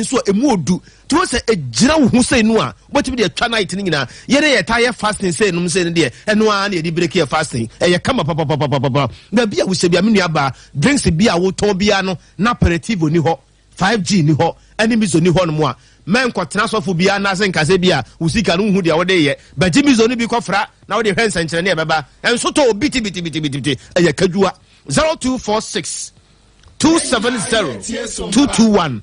so emuodu to say e gira wo hu say no a obetimi de atwa night ni nyina ye dey tire fasting say no say de eno a na de break your fasting e ye kama papa na bia wo se bia me nuaba drinks bia wo ton bia no na operative ni ho 5G ni ho enemies ni ho no mo a men kwatena sofo bia na se nkase bia usika no hu de wo de ye bagimi zo ni bi kofra na wo de hwensa nkyere ne beba enso to biti e ye kadua 0246 270 221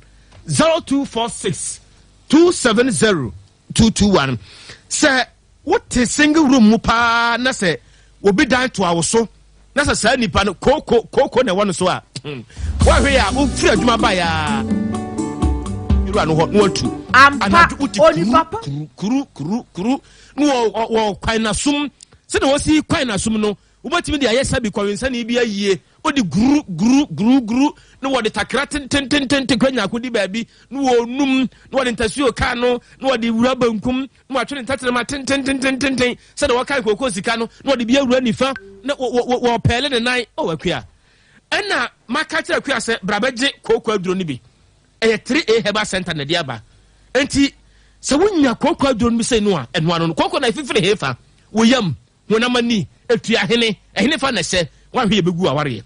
0246 270 221 say what a single room mupa na say obi dan to awoso na say sa nipa no koko na won so a wa hwe ya o firi adwuma ba ya iru anu ho no atu ampa oni papa kuru no kwan na sum se na wosi kwan na sum no ubotimi de ayesa bi kwawensa na bi ayie odi guru no wode takra ten kwanya kodi baabi no wonum no wode ntasuo ka no no wode wura bankum no atwe ntatere ma ten se na wakai kokon sika no no wode bia wura nifa na wo pele ne nan o wakua ena maka kira akua se brabeje kokon aduro ni bi eye 3A Herbal Center na dia ba enti se wonya kokon aduro ni se no a eno ano kokon na ififire hefa wo yam wonamani etua hene fa na se wan hwe begu aware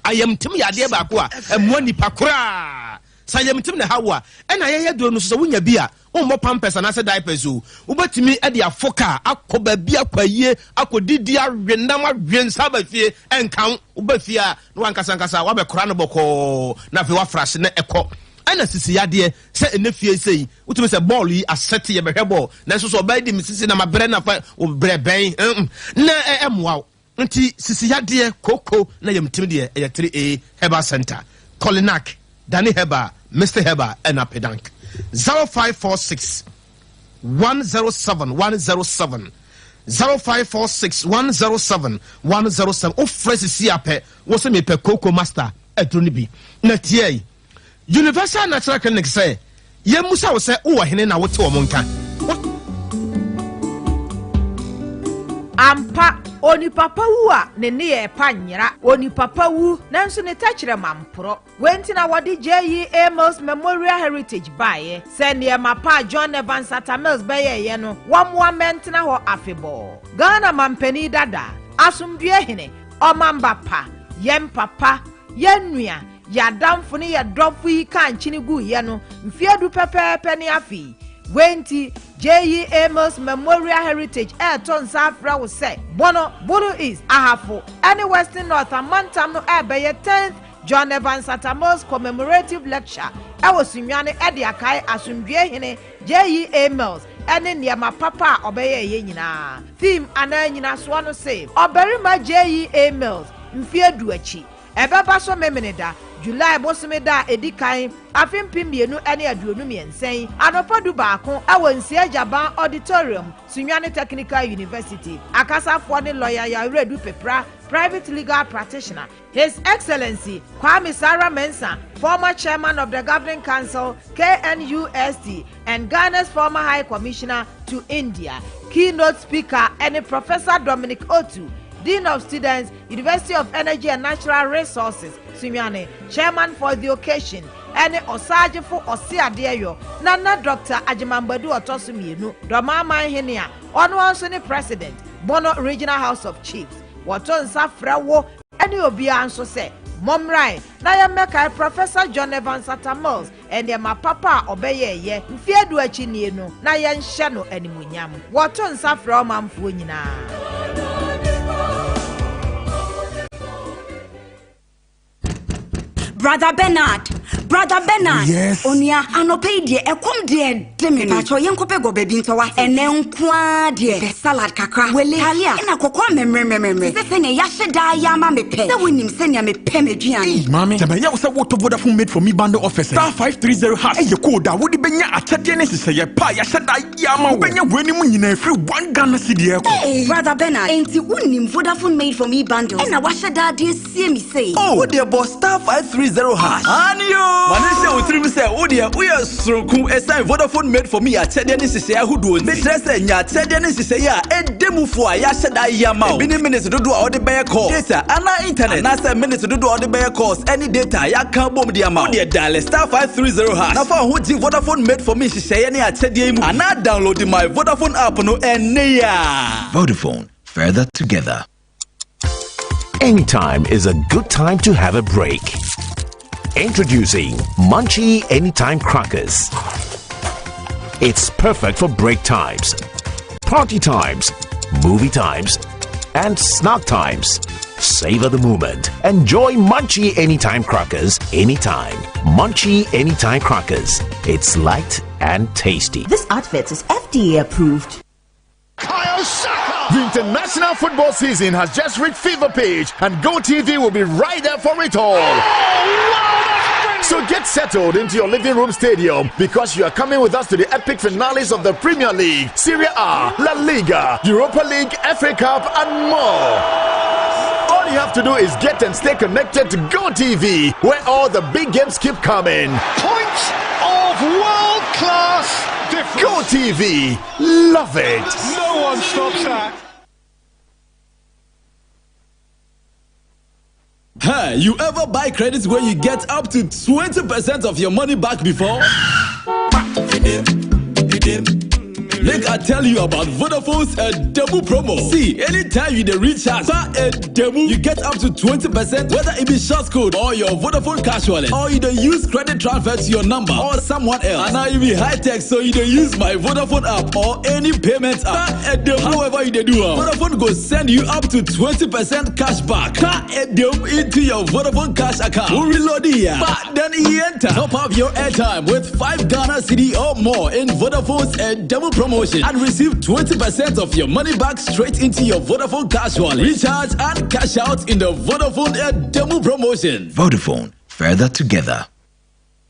ayam tim ya de ba ko a emo nipa kora sayam tim na hawo a ena ye do no so wonya bi a wo pampers na se diapers o ubatimi e de afoka akoba bi akwaye akodidi awenam awensa ba fie enkan ubafie a no wankasa wa be kora no boko na fe wa frase na ekọ ana sisi yade se enefie sei utumi se ball yi asete ye behwe ball na so ba di misisi na mabre na fa obre ben na emwa nti sisi yade koko na yemtim de e 3A Herbal Center Kolinak Danny Herbal Mr Herbal and Pedank 0546 107 107 0546 107 107 o fresh si ape wo se me pe koko master edroni bi na tie Universal Natural Clinic say ye musa wo se wo hene na wote wo monka ampa oni papa wu a ne ne ye panyera oni papa wu nanso ne tachire mampro wenti na wodi JEA Mills Memorial Heritage bae se ne mapa John Evans Atamils baye ye no wamwa mentena ho afebo Ghana mampani dada asumdue hene omamba pa yem papa yenua yadamfo ne yadofo yi kan chini gu ye no mfiedu pepepe ne afi wenti JEA Mills Memorial Heritage Airton Safra will say Bono Buru is Ahafo any Western North Amantam no Abia 10th John Evans Atamos commemorative lecture Sunyani Adea kai asumdue hene JEA Mills any near my papa obeye ye nyina theme ana nyina so no say oberima JEA Mills mfiedu achi ebeba so memeneda July bosomeda edikan afempim mienu ene aduonu miensen anopa du baako awonsi ajaban auditorium Sunyani Technical University akasafo ne lawyer ya redu pepra private legal practitioner His Excellency Kwame Sarah Mensah, former chairman of the Governing Council KNUST and Ghana's former High Commissioner to India keynote speaker and Professor Dominic Otu Dean of Students, University of Energy and Natural Resources, Sunyani, Chairman for the occasion, and Osaje for Adea, Nana Dr. Ajimambadu Otosumienu, Domama Henia, Onwansoni President, Bono Regional House of Chiefs, Waton Safrawo, and Obia Anso say, Momrai, Nayameka, Professor John Evans Atamils, and their papa obeye ye, Fiedu Achinienu, Nayan Shano and Munyam, Waton Safra Mamfuina. Brother Bernard. Yes. Onia anope die ekom die demi pacho yenkope go bebi ntowa ene nkwa die the salad kakra wele talia ina kokwa memre se ne yahye da ya ma mepe se wonim se ne mepe meduane mami tebe ya wo se woto Vodafone made for me bundle officer *530# e code a wodi benya achede ne sese ye pa yahye da ya ma wo benya weni mu nyina free 1 Ghana cedi e ko Brother Bernard enti wonim Vodafone made for me bundle ina wahye da die sie mi say oh the boss *530# anio Manisha with 3 say, oh dear, we are Sroku, a sign Vodafone made for me. I said, this is a who do it. Say, ya said, this is a ya, a demo for I said, I am out. Many minutes to do all the bear calls. Data, and internet. And I said, minutes to do all the bear calls. Any data, ya can't bomb the amount. Dear dial star 530 hash. Now, for who Vodafone made for me, she say, and I said, and I downloaded my Vodafone app, no, and Vodafone, further together. Anytime is a good time to have a break. Introducing Munchie Anytime Crackers. It's perfect for break times, party times, movie times, and snack times. Savor the moment. Enjoy Munchie Anytime Crackers anytime. Munchie Anytime Crackers. It's light and tasty. This outfit is FDA approved. The international football season has just reached fever pitch, and GoTV will be right there for it all. So get settled into your living room stadium, because you are coming with us to the epic finales of the Premier League, Serie A, La Liga, Europa League, FA Cup, and more. All you have to do is get and stay connected to GoTV, where all the big games keep coming. Points of world-class difference. GoTV, love it. No one stops that. Hey, you ever buy credits where you get up to 20% of your money back before? Like I tell you about Vodafone's demo promo. See, anytime you recharge a demo, you get up to 20%, whether it be short code or your Vodafone cash wallet, or you don't use credit transfer to your number or someone else. And now you be high tech, so you don't use my Vodafone app or any payment app. However you do, Vodafone go send you up to 20% cash back into your Vodafone cash account. We'll reload it, but then you enter. Top up your airtime with 5 Ghana cedi or more in Vodafone's demo promotion and receive 20% of your money back straight into your Vodafone cash wallet. Recharge and cash out in the Vodafone demo promotion. Vodafone, further together.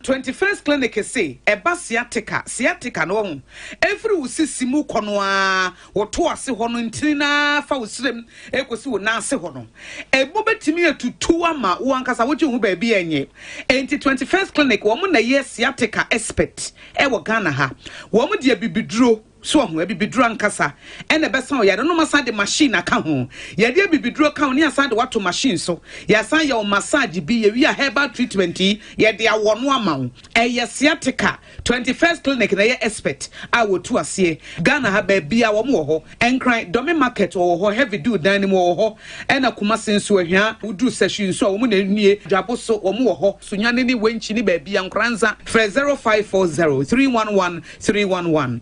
21st clinic say eba sciatica no every usisimu konoa woto ase hono ntina fa usrem ekosi wo na ase hono ebo betimi atutu ama wo ankasa woje hu ba bi enye enti 21st clinic wo mo na ye sciatica expert e wo Ghana ha wo mo de bibiduro so ho bibiduro ankasa ene besan ya no masa de machine aka ho ya de bibiduro ka ho ne asa de wato machine so ya san ya o massage bi ya wi a herbal treatment ya de awono ama eye sciatica 21st clinic na ye expert a wotu ase Ghana ha ba bia wo mo ho enkran domi market wo ho heavy do dan mo wo ho ena kuma senso ahia wudu session so wo mo na nue dwabo so wo mo ho Sunyani ni wenchi ni ba bia nkranza 0540 311 311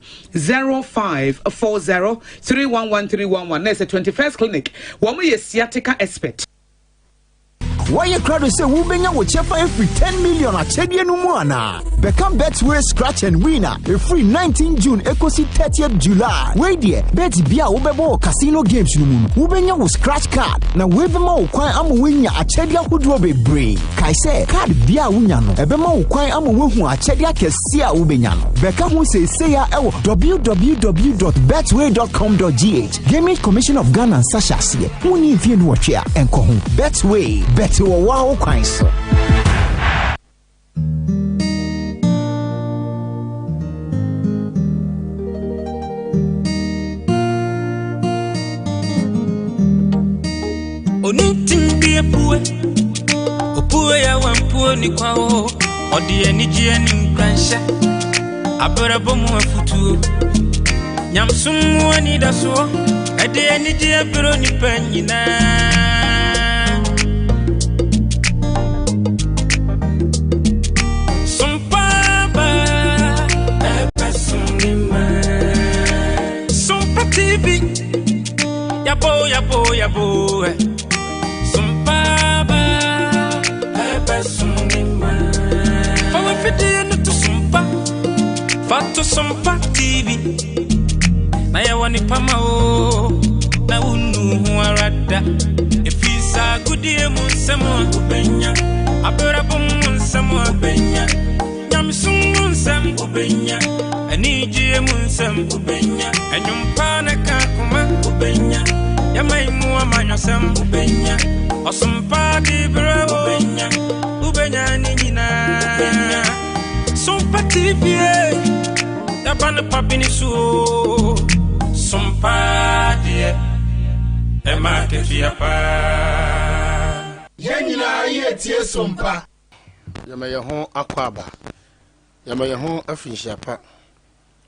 0540 311 311. That's a 21st clinic. One way sciatica expert. Why you crowd say Wubenya will check for every 10 million at Chedia Numwana? Become Betway Scratch and Winner. A free 19 June, Ecosi 30th July. Wait there, Bet Bia Ubebo Casino Games Numun. Wubenya will scratch card. Now Webemo Quine Amu Winya at Chedia Hudrobe Brain. Kaise, card Bia Winyano. Ebemo Quine Amu Wihu at Chedia Kesia Ubenyano. Becca who say www.betway.com.gh. Gaming Commission of Ghana and Sasha Siye. Wuni if you know what and Kohun. Betway. To a wow Christ. Onitin be a poor, ya one poor Niquao, or the Nigeria Cransha. Aberabomo futu. Yam someone need a so, a day Nigeria Brony Penina. Yabo, Sompa, for a video to Sompa, Fato Sompa TV. Naya wani pamao, na unu huarada. If he's a good dear Munsamo, Ubenya, Aberabum Munsamo, Ubenya, Yamsum Munsam, Ubenya, and Niji Munsam, Ubenya, and Yumpana Kakuma, Ubenya. Yamai mua manyosam ubenya Osumpa di bravo ubenya Sunyani Nina Sompa TV Dabana Papini Su Sompa dear Emma Kefiapa Yanina Yetia Sompa Yamaya home Aquaba Yamaya home Afinshiapa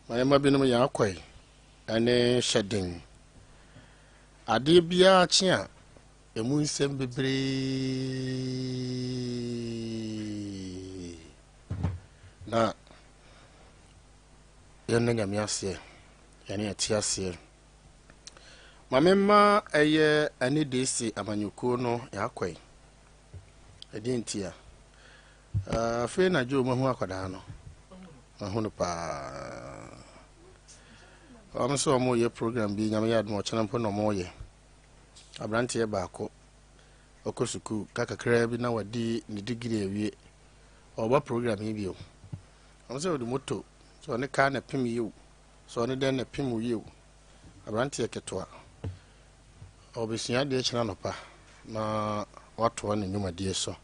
My Mabinum Yakwe and shedding Adea Chia a moon sem bebre na yananga miase yani atiase mamema eye ani desi amanyuko no yakwai edintia fe na jo mahu akwada no mahu pa amso mo ye program bi nyame yad mo chana mpo no mo ye abrante baako okosuku kakakra bi na wadi ni degree awie oba program yi bio amso de moto so ne ka na pim yi so ne den na pim yi abrante ketoa obesua de chana no pa na wato ne nyuma die so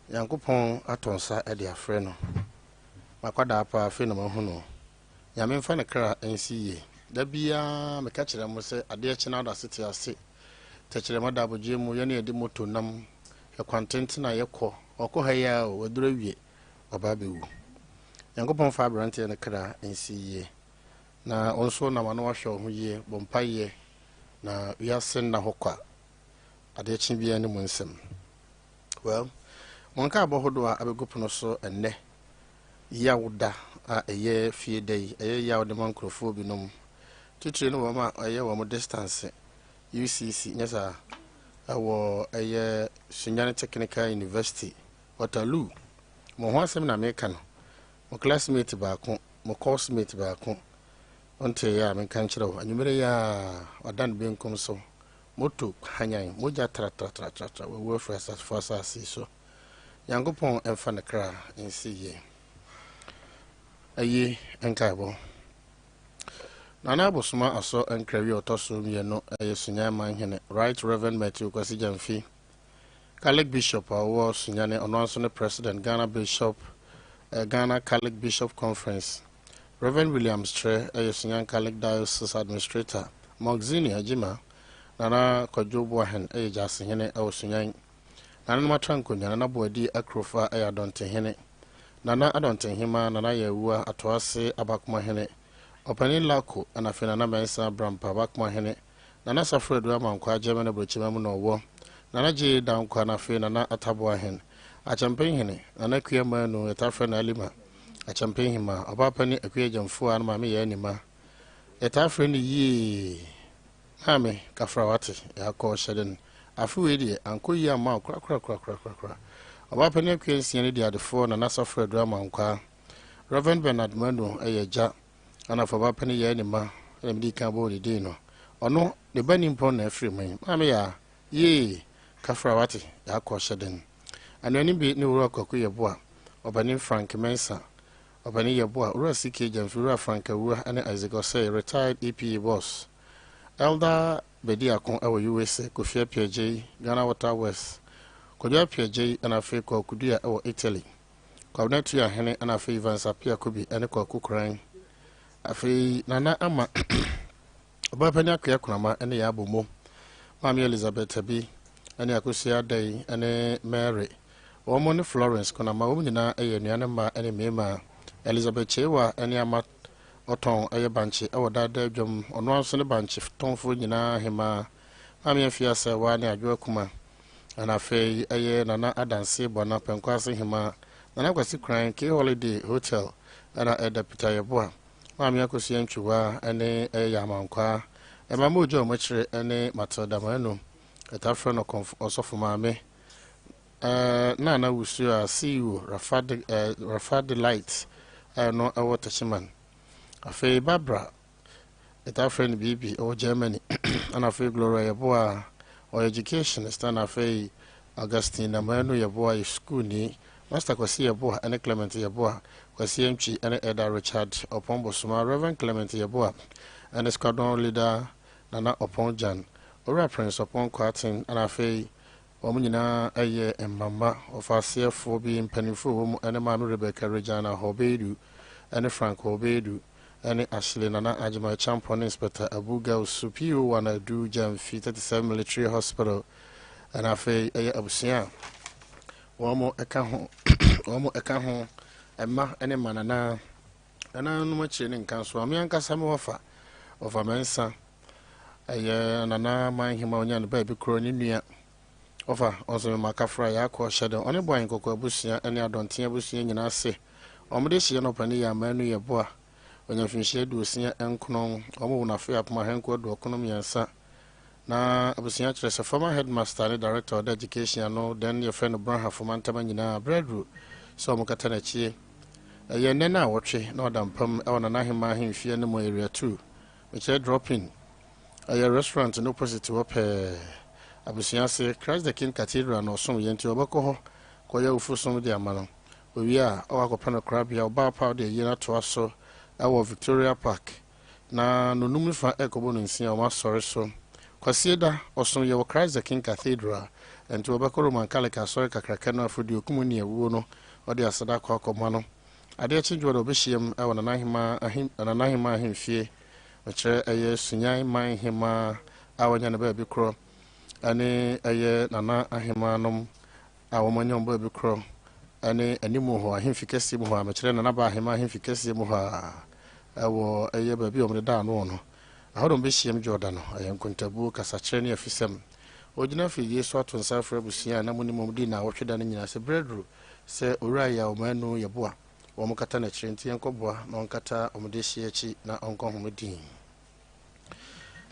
yankopon atonsa e de afre no makwada apa afi no mahu no nyame mfa ne kra ensiye da bia me ka kire mo se ade chana da sete ase techere mada abuje mu ye ne de moto nam e content na ye kɔ ɔkɔ ha ya o wadura wie ɔba bewu yankopɔn fa brante ne kra ensiye na onso na ma no ahwɛ ho ye bompa ye na wiase na hokwa ade chi bia ne mu nsem well monka abohodo a abegopono so enne yawda a eye fie dai eye yawde mankrofo binom titire no wama eye wo distance UCC nyesa awo eye Sunyani Technical University Waterloo mo ho asem na meka no mo classmate ba ko mo coursemate ba ko onte ya men kan kire anyumere ya wadan benkum so moto hanyan moja tra we for asasi so yankopon emfa ne kra ensiye ayi enkaibo nana bosuma aso enkrawi otoso ye no Sunyani manhene Right Reverend Matthew Kwasi Jamfi Catholic Bishop awo Sunyani ononso ne President Ghana Bishop Ghana Catholic Bishop Conference Reverend William Stre Sunyani Catholic Diocese Administrator Mogzini Ajima nana Kojobo hen Jasihene Sunyani nana matranko nana boadi akrofa adonte hene nana adonte hima nana yewua atoase abakuma hene opani lako anafena na mensa brampa abakuma hene nana safredo amankwa jemene brochima mu no wo nana je dankwa na fe nana atabo hen achampen hene nana kuya manu etafre na alima achampen hima abapani akuya jamfu an mame ye nima etafre ni yi ame kafrawate yakọ sheden afuwe die ankoyi ama kra abapani akuya nsiane dia defo nana safredo amankwa Reverend Bernard Manu eyeja ana fa bapani ye nima emdi kan bo de no ono de bani mpon na afri man ame ya ye kafrawate yakọ sheden anani bi ni wuro akọ ye boa obani Frank Mensa obani ye boa wuro sike jamfuru Frank wuro ane Isaac say retired EPA boss Elder Bediakon awo USA Kofi PJ Ghana Water West Kodia PJ ana fe ko kudia awo Italy Kwabnetu ya hene ana fe Ivansa Pia Kubi ane kwa kukran afi nana ama obapani akya kunama ane ya abomo Mami Elizabeth bi ane akusia dai ane Mary Omo ne Florence kunama wo nyina eye nuane ma ane mema Elizabeth Chewa ane ama oton eye banchi awodada dwom ono anso ne banchi tonfo nyina hema Mami afia se wa ne adwo kuma ana fe eye nana adanse bona penkwase hema nana kwasi kran ke holiday hotel ana edapita yeboa Mami akosia ntwa ane yamankwa emamojo machire ane Matilda Manu etafre no osofo mame na wusu a CEO Rafad Light no awota chiman afi Barbara etafre ni bibi o Germany ana afi Gloria yeboa o education stand afi Augustine Manu yeboa school ni Master Kwasi yeboa ane Clement yeboa Kwasi Mchi ane Eda Richard Opombo Suma Reverend Clement yeboa ane squadron leader Nana Oponjan Ora Prince Opon Kwatin ana afi Omina aye and Mama of our CF4 being pennyful and a man Rebecca Regina Hobedu and a Frank Hobedu and Ashley Nana Ajima Champion Inspector Abuga Supio one I do jam feet at the military hospital and I fay a Abusia. One more account home and ma any man and I know much in council. Me and Cassamo of a mensa. And I mind him on the baby crony. Offer also Macafra Yako shadow on a boy in Coco Busia and I don't think Busia and I say, Omedishi and Opania Manu ya boa when you finish do senior and Kunon, Omona free up my hand code or economy and sa. Now, Abusia is a former headmaster and director of education. I know then your friend of Brown for Mantamana breadroom, so Mokatanechi. A year nena watching, no damn pum on an ahima him fear no more area too, which I drop in. A restaurant in opposite to up Abusia say Christ the King Cathedral or some yen to Obaco, Koya Ufusum de Amano. We are our Copano Crab, your bar powder year to us so our Victoria Park. Na no number for Ecobon in Sia sorry so. Quasieda or some your Christ the King Cathedral and to Obaco Roman Calica Soy Cacracano for the Ocumunia Wuno or the Asadako Comano. Adea change what Obishim, I want a Nahima him fear, which a Sunyani mind him our Yana baby crow. Ane aye nana ahimanum awomanyom baby crow ane animu ho ahimfikesi mu ho amekere nana ba ahima ahimfikesi mu ho awo aye baby omde da no no ahodom be hiem Jordan no aye nkontabu kasakere ne afisem ogina fi Yesu atonsa fra busia na munimum di na wotweda ne nyina se breadru se owura ya omanu yeboa wo mukata na kire nti enkoboa na onkata omde hie echi na onko homedin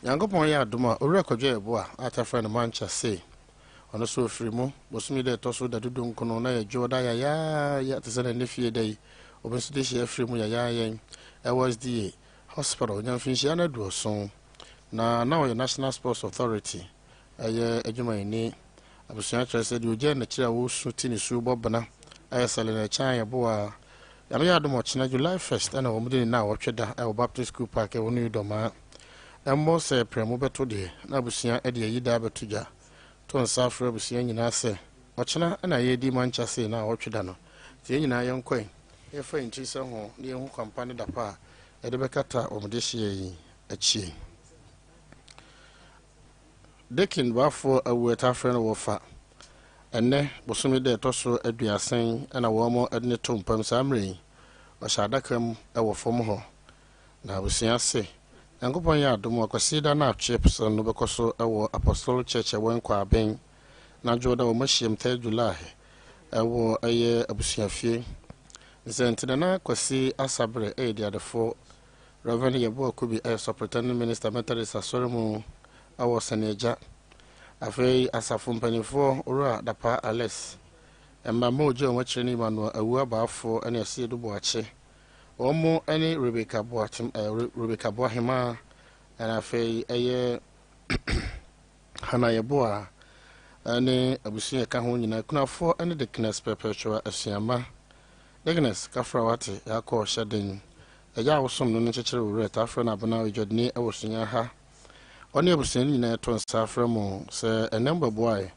Yankopon ya adoma owura kwadwe ebo a atafra ne mancha say ono so ofiri mu bosumi de to so da dudu nkono na ya joda ya tsana ne fie dai obensu de hia afiri mu ya LSDA hospital nyamfinhia na duoson na o National Sports Authority aye adwuma ni abusuan trese de oje na kira wo suti ne su bobna aye sale na chan ya bo a ya me adoma china July 1st na wo mudi na wo tweda e Baptist School Park e wonu idoma Emo se premu beto de na busia e de yida betuja to nsafra busia nyina se ochina na ye di mancha se na otweda no tie nyina ye nkwen e fa nti se ho ne hu kampani da pa e de bekata omde hie yi achi dekin bafo awueta frɛ no wofa enne bosumi de toso aduasen na wo mo adne tompam samre o shadakam e wo fom ho na busia se Yankopon ya adom akwasida na chips no bekoso ewo Apostolic Church Nkwa ben na joda wo mahiem 3 July ewo aye abusuafie nsentina na kwasi asabre de adefo Reverend Yebo Akubi Superintendent Minister Methodist Asoremu awo Saneja afei asafo mpanifo ora dapa Alex emma moje o machire ni manu awu abaafo ene ase dubo ache Omo any Rebecca Boatim, Rebecca Boahima, and I fay a Hanayaboa, any Abusia Kahunina, kuna for any dickness perpetua as Siama. Dickness, Kafrawati, Yako Shading, a yaw some non-natural red after Nabana, Jodney, I was singing her. Only Abusin in a ton Saframo, say a number boy,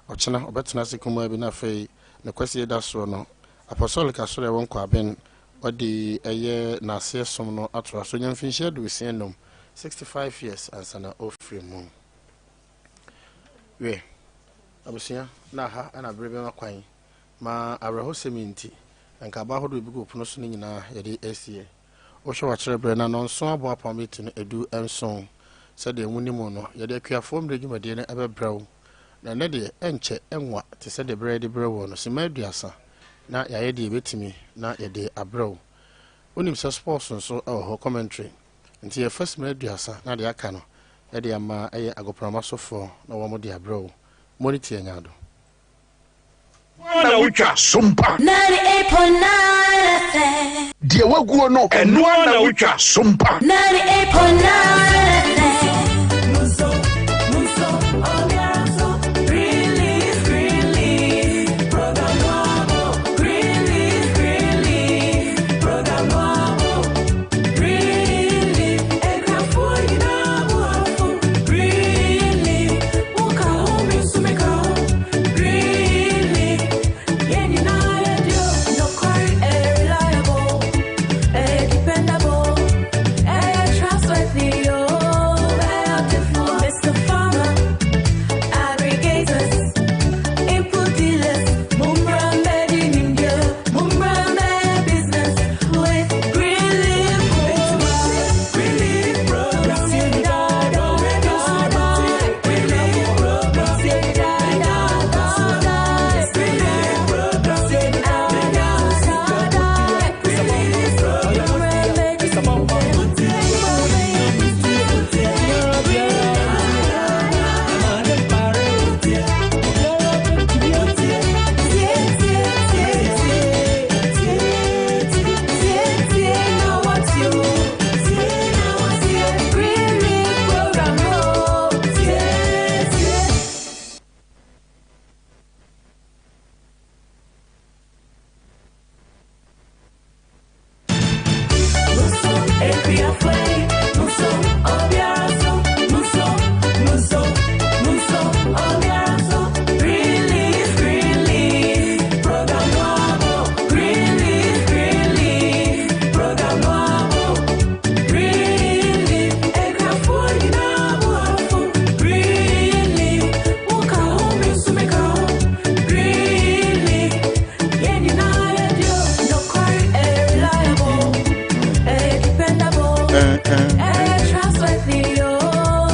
or China, or Betanasicuma Binafe, the question that's no. Apostolic Asura won't quabin. Odi eye na se som no atro so nyamfinhia do sienum 65 years ansana ofri mu we abusia na ha ana brebe makwan ma abraho seminti nka ba hodo bi go puno so nyina yede asie wo hwe wa kire bre na no nso abo apamiti no edu enson se de munimu no yede akuafo mre dwumade ne ebebrawo na ne de enche enwa te se de bre de brewo no se maduasa na yaye de betimi na yede abrew onim se sports nso ho commentary nti ye first maduasa na de aka no yede ama aye agoprama sofo na wo mo de abrew moniti anyado na ucha Sompa 98.9 die waguo no eno na ucha Sompa 98.9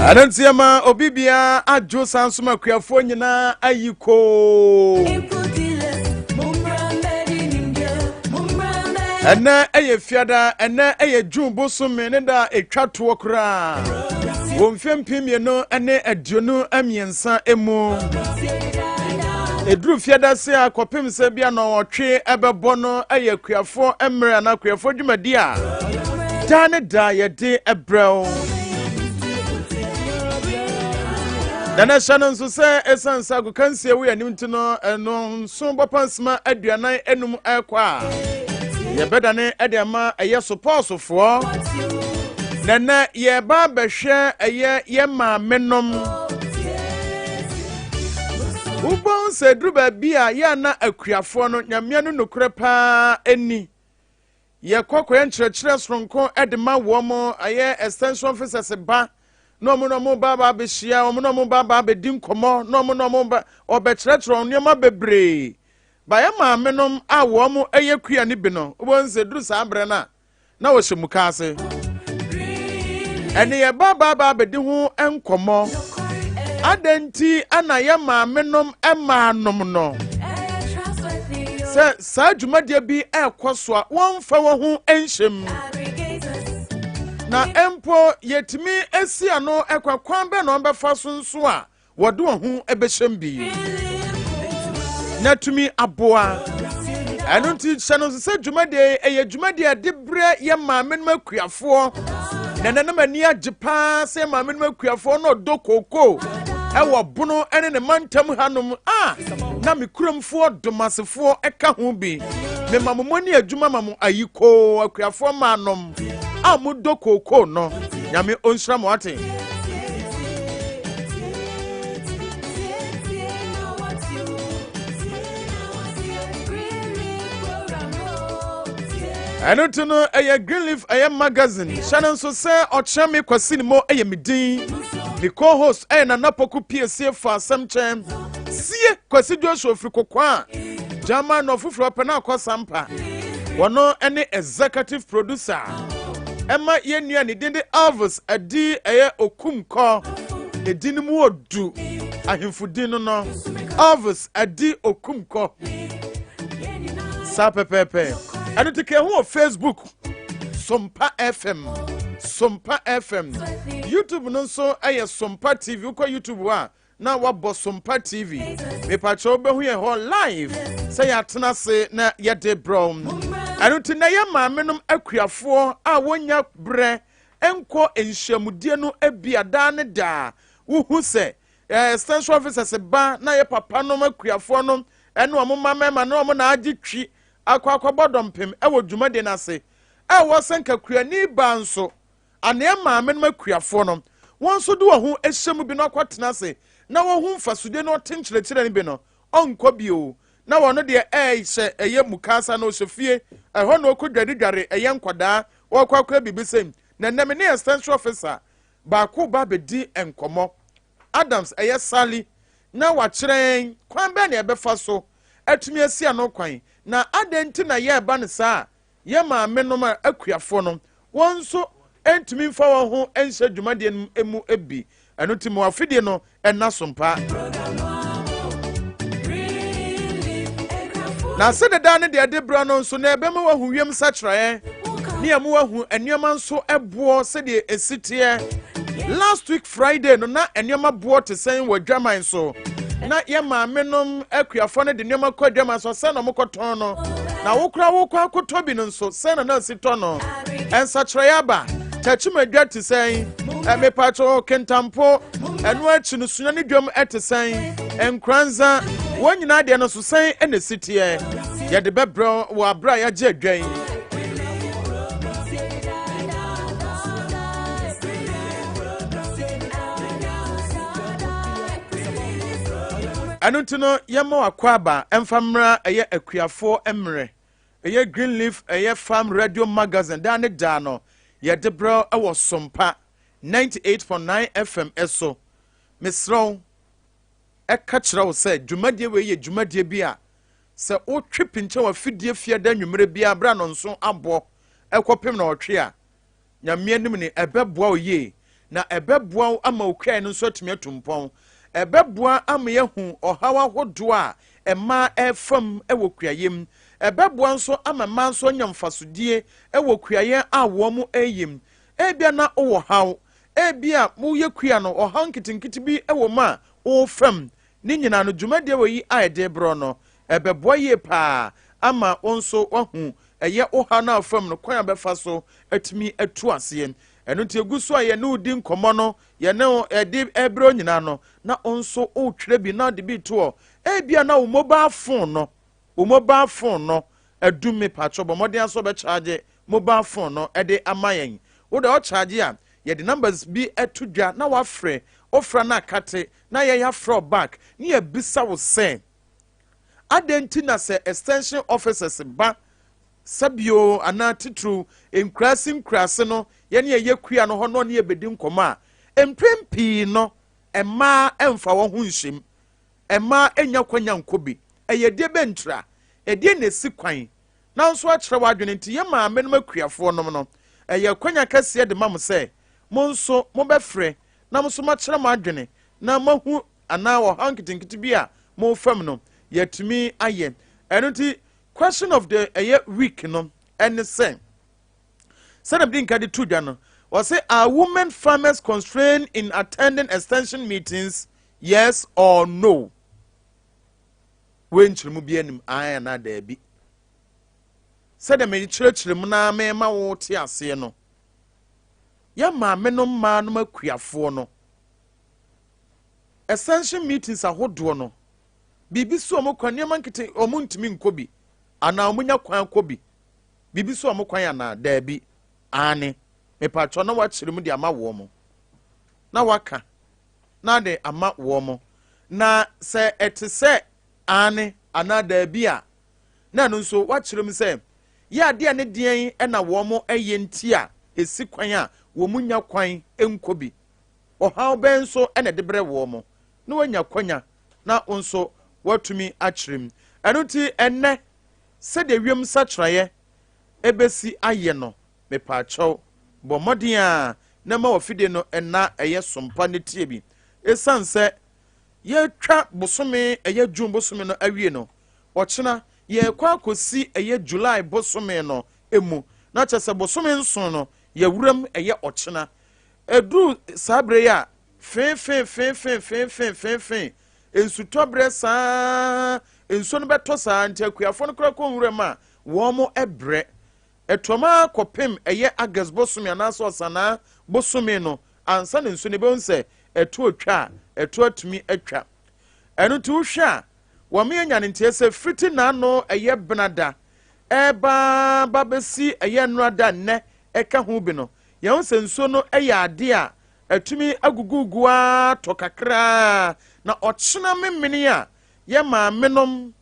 Adantiama obibia ajo sansuma kuafo nyina ayiko Ana eye fiada ana eye jumbo sume ne da etwato kra wonfempim no ane aduonu amiensa emu Edru fiada se akopem se bia no otwe ebebo no eye kuafo emre na kuafo dwumadi a dane da yede ebrel Dana Shannon so say esansa go kansie we anim tino eno so bopansma aduanan enum ekwa ye bedane edema eye support fo nana ye ba behwe eye ye ma menom ubon se druba bia ya na akuafo no nyamia no nokure pa eni ye kokoye nkyerɛkyerɛ soronko edema wo mo eye extension officers ba no mo baba be shia no mo baba be din komo no mo ba obetretro nneema bebre ba ya ma menom a wo mo ayekua ni bi no wonse duru sa abre na wo hyemuka ase ene ye baba be din ho enkomo adanti ana ya ma menom ema nom no se sa dwumadia bi ekoso a wonfa wo ho enhyem na empo yetimi esi ano ekwakwan be no befa so nso a wode wo hu ebehyem bi na tumi aboa eno nti chano se dwumade eye dwumade de bre ye maame no akuafo na nanam ani agipa se maame no akuafo no dokoko ewo bono ene ne mantam hanom na mikuramfo domasefo eka ho bi me mamomoni adwuma mamo ayiko akuafo manom amudo koko no nyame onhira mo ate Anotuno aya Greenleaf aya magazine Shannon so say ochame kwasi ni mo aya midin mi co-host aya na napoku PSA for assemchem sie kwasi Joshua frikokwa jama no fufuro pena kwa Sompa wono ene executive producer Emma yenua ni dinde Alvis adi eye okumko edin mu odu ahemfudin no Alvis adi okumko sa pepepe anu tike ho Facebook Sompa FM YouTube no so eye Sompa TV uko YouTube wa na wabo Sompa TV me pacho obehu ye ho live say atena se na yede brown anu tina ya maamenom akuafo a wonya bre enko enhyiamudie no abiada ne da wuhu se extension officers ba na ye papa no akuafo no ene omoma mema na omo na agitwi akwa bodompem ewo dwumade na se ewo senka kuani ba nso ane maamenom akuafo no wonso do ho ehyem bi no akwatena se na wo hu mfasude no tenkyerɛkyerɛ ne bi no onko bio na wono de se eye mukasa no sofie eho no okudwadidware eye nkwadaa wokwakwa bibisem na nem ne extension officer ba ko ba bedi enkomo Adams eye Sally na wakyerɛn kwan be na ebefa so atumi asia no kwan na adenti na ye ba ne saa ye ma menom akuafo no wonso entumi mfa wo ho enhye dwumade emu ebi eno timo afidie no enna Sompa na se de da ne de bra no nso na ebe ma wahu wiem sakyerɛ ne amu wahu enema nso ebo se de esitie last week Friday no na enema bo te sen wadwaman so na ye ma menom akuafo ne de enema kwadwaman so se na mokoton no na wokra akoto bi no nso se na sitɔ no ensakyerɛ aba tachimadwa te sen me pacho kentampo eno achi no Sunyani dwom ete sen enkranza wonyina de no so sen ene sitie ye de bebro wo abra ya je adwan ɛno nti no yɛma wakwaba ɛmfamra ɛyɛ akuafo emre ɛyɛ green leaf ɛyɛ farm radio magazine da ne da no yɛde brɛ ɛwɔ Sompa 98.9 FM ɛso mesrɛw ɛka kyerɛ wo sɛ dwumadie wei yɛ dwumadie bi a sɛ wotwe pinkyɛ wɔ fidie fie da nwumere bi abra no nso abɔ ɛkɔpem na ɔtwe a nyamea nim ne ɛbɛboa wo yie na ɛbɛboa wo ama okrai no nso atumi atumpɔn ɛbɛboa ama yɛhu ɔhaw ahodoɔ a ɛma ɛfam ɛwɔ kuayem ɛbɛboa nso ama ma nso anya mfasodie ɛwɔ kuayɛ a wɔn mu ɛyim ebia na ɔwɔ haw ebia mo yɛ kua no ɔhaw nketenkete bi ɛwɔ mu a ɔfam ne nyina no dwumadie wɔ yi a ɛde brɔ no ɛbɛboa yie paa ama wɔn nso wahu ɛyɛ ɔhaw na afam no kwan abɛfa so atumi atu aseɛ ɛno nti egu so a yɛne odi nkɔmmɔ no yɛne ɛde ɛbrɛ nyina no na ɔnso ɔtwerɛ bi na de bi toɔ ebia na wo mobile phone no adumi patro bɔ mmɔden aso bɛkyagye mobile phone no ɛde ama yɛn wo de ɔkyagye a yɛde numbers bi ɛto dwa na wafrɛ ofra na akate na yɛyɛ afrɛ back ne yɛbisa wo sɛ adɛnti na sɛ extension officers ba sabio ana titru nkrase no yɛne yɛyɛ kua no hɔ no ne yɛbɛdi nkɔmɔ a emprempi no ɛma ɛmfa wɔn ho nhyem ɛma enya kwanya nkobi ɛyɛ de bentra ɛde na esi kwan na nso akyerɛ wadwene nti yɛ maame no akuafoɔ nom no ɛyɛ kwanya kɛseɛ de ma mo sɛ mo nso mo bɛfrɛ na mo nso makyerɛ mo adwene na mahu ana wɔ hanketenkete bi a mo fam no yɛtumi ayɛ ɛno nti question of the week no and say Sana Brinka de Tudano was say are women farmers constrained in attending extension meetings, yes or no? When Chimubian I and I there be said the many church limuna me ma wotia seno. Yama menum manuma quia forno. Extension meetings are hot duono. Bibi so mo kwanyama kete omuntimi nkobi. Ana omunya kwan kobi bibi so amokwan ana da bi ane me patro na wachire mu de ama wo mo na waka na de ama wo mo na se etese ane ana da bi a na no so wachire mu se ya de ne den e na wo mo eye nti a esi kwan a wo munya kwan enkobi ohaw ben so e na de bre wo mo na wanya kwanya na onso watumi achirem enuti enne se de wiem satraye ebesi aye no me pacho bo modin a na ma ofide no na eye sompa ne tie bi esanse ye twa bosome eye jun bosome no awie no ochina ye kwa akosi eye July bosome no emu na chese bosome nson no ye wuram eye ochina edu sabre ya fe ensutobre sa enso no beto saa nti akuafo no kra ko nwuram a wo mo ebre etoma kopem eye August bosome anaso sana bosome no ansa ne nso ne be nse eto otwa eto atumi atwa enu tu hwa wo me anya ne ntie se friti na no eye benada eba babesi eye nrada ne eka ho bi no ye nse nso no eye ade a atumi agugugua to kakra na ochina memene a ye ma menom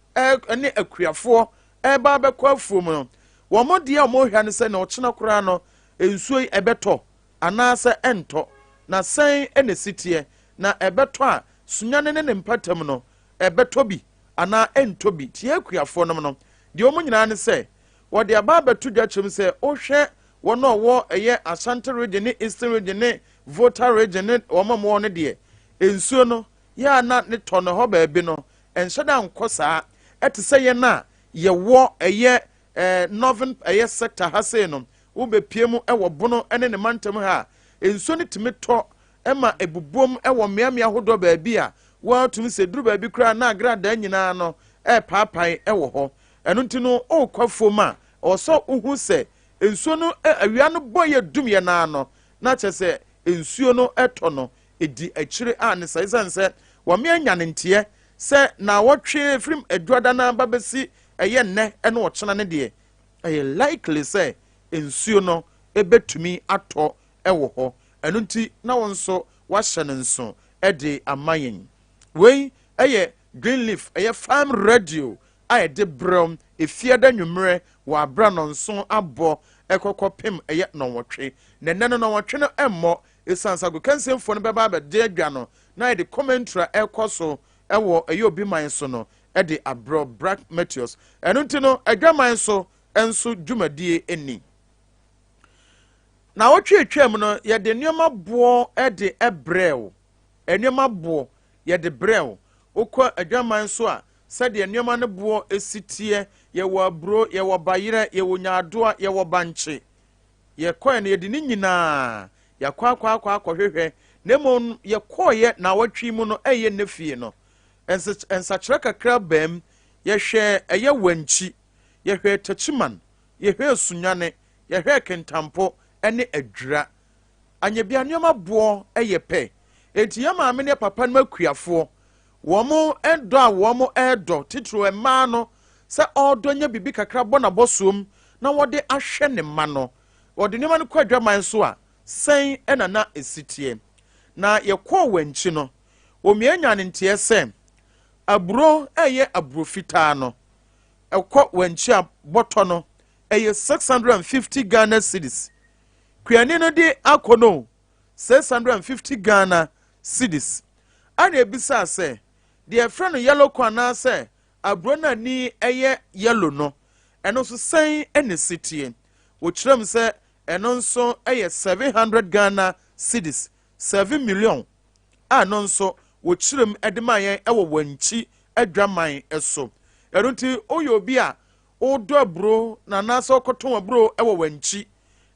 ne akuafo eba bekɔ afuom no wo modie o mo hwa ne se na ochina kora no ensuo ebeto anase ento na sen ene sitie na ebeto a sunyane ne mpatam no ebeto bi ana ento bi tie akuafo no de o mo nyina ne se wo de aba beto dwachem se o hwe wo no wo eye Ashanti region ne Eastern region ne Volta region ne o mo ne de ensuo no ya na ne to no ho ba bi no enhyeda nkosa etese ye na ye wo eye northern eye sector ha sei no wo be piemu ewo bono ene ne mantam ha enso ne timi to ema ebubom ewo meamia hodo ba bi a wo tumi se duru ba bi kra na agrada nyina no paapai ewo ho eno ntino o kwafom a oso uhu se enso no awia no boye dum ye na no na chese ensuo no eto no edi akire a ne sai sanse wo me anya ne ntie se na wotwe frim eduada na babesi eye nne ene ochena ne de eye likely se ensuo no ebetumi ato ewo ho eno nti na wonso wahye ne nso ede amayen wei eye Greenleaf ɛyɛ farm radio a ɛde brɛm efiada nwummerɛ wɔ abra no nso abɔ ɛkɔkɔ pem ɛyɛ nɔnwɔtwe na nne no nɔnwɔtwe no ɛmmɔ esansago kansemfo no bɛba abɛde adwa no na yɛde commentary ɛkɔ so ɛwɔ ɛyɛ obi man so no ɛde abrɔ Black Meteors ɛno nti no adwaman so ɛnso dwumadie ɛni na wɔtwetwam no yɛde nneɛma boɔ ɛde ɛbrɛw nneɛma boɔ yɛde brɛw okɔ adwaman so a sɛdeɛ nneɛma no boɔ esitie yɛwɔ aburo yɛwɔ bayerɛ yɛwɔ nyaadoa yɛwɔ bankye yɛkɔɛ no yɛde ne nyinaa yɛkɔ akɔhwehwɛ na mmom yɛkɔɔyɛ na wɔtwi mu no ɛyɛ ne fie no nsakyerɛ kakra bam yɛhwɛ ɛyɛ wankyi yɛhwɛ tachiman yɛhwɛ sunyane yɛhwɛ kentampo ɛne adwira anyabia nneɛma boɔ ɛyɛ pɛ enti yɛ maame ne papa no akuafoɔ wɔn ɛdɔ a wɔn ɛdɔ titiri mmaa no sɛ ɔdɔ nya bibi kakra bɔ na bɔ som na wɔde ahwɛ ne mma no wɔde nneɛma no kɔ adwaman so a sɛn ɛna na esitie na yɛkɔɔ wankyi no wɔmia nya ne nteɛ sɛ aburo ɛyɛ aburo fitaa no ɛkɔ wankyi a bɔtɔ no ɛyɛ 650 Ghana cedis kuani no de akɔ no 650 Ghana cedis ana ebisa sɛ deɛ frɛ no yellow corn na sɛ aburo na ni ɛyɛ yellow no ɛno so sɛn ɛne sitie wɔkyerɛm sɛ ɛno nso ɛyɛ 700 Ghana cedis 7 million a no nso wɔkyerɛm ɛde ma yɛn ɛwɔ wankyi adwaman ɛso ɛno nti oyɛ obi a ɔdɔ aburo na nasa ɔkɔtɔn aburo ɛwɔ wankyi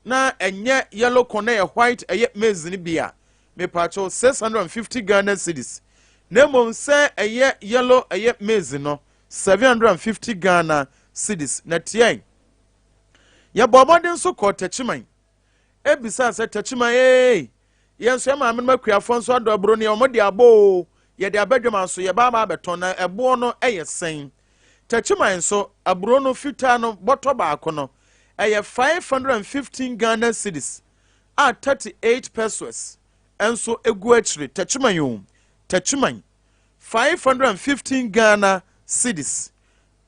na ɛnyɛ yellow corn ɛyɛ white ɛyɛ maize ne bia mepacho 650 Ghana cedis na mmom sɛ ɛyɛ yellow ɛyɛ maize no 750 Ghana cedis na tiɛn yɛbɔ ɔmɔden nso kɔ tachiman ebisa sɛ tachiman yɛn so maame no makuafo nso adɔ aburo ne ɔmo de abo yɛde abadwama so yɛba aba abɛtɔn na ɛboɔ no ɛyɛ sɛn tachiman nso aburo no fitaa no bɔtɔ baako no ɛyɛ 515 Ghana cedis a 38 pesos enso egu akyire tachiman yo tachiman 515 Ghana cedis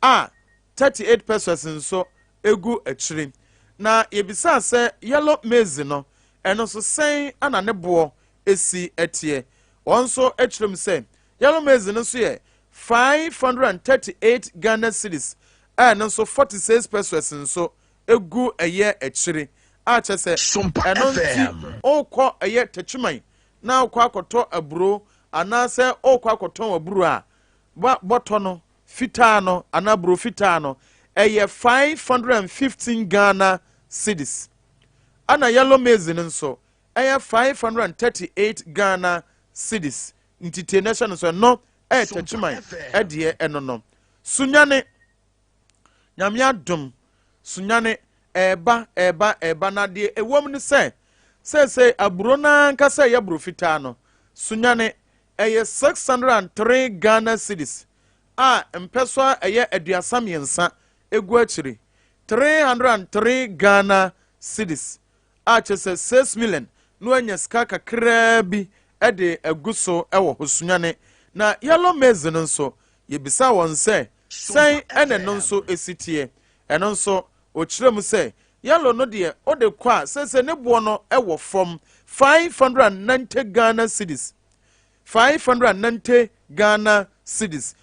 a 38 pesos nso egu akyire na yebisa sɛ yellow maize no ɛno so sɛn ana ne boɔ esi etie onso akyirem sɛ yellow maize no so yɛ 538 Ghana cedis ɛno nso 46 pesos nso egu ɛyɛ akyire a kyɛ sɛ ɛno nti okɔ ɛyɛ tachiman na okɔ akɔtɔ aburo anaasɛ okɔ akɔtɔn aburo a bɔtɔ no fitaa no anaburo fitaa no ɛyɛ 515 Ghana cedis ana yellow maize nso ɛyɛ 538 Ghana cedis ntite nation so no ɛyɛ tachiman ɛdeɛ ɛno no sunyane nyamia dum sunyane eba na de ewom ne sɛ aburo na nkasa yɛ aburo fitaa no sunyane ɛyɛ 603 Ghana cedis a mpɛso ɛyɛ aduasa mmiɛnsa egu akyire 303 Ghana cedis a kyɛ sɛ 6 million no anya sika kakraa bi ɛde agu so ɛwɔ hosunyane na yellow maize no nso yebisa wɔn sɛ sɛn ɛna no nso esitie ɛno nso okyerɛ mu sɛ yellow no deɛ ode kɔ a sɛ ne boɔ no ɛwɔ from 590 Ghana cedis 590 Ghana cedis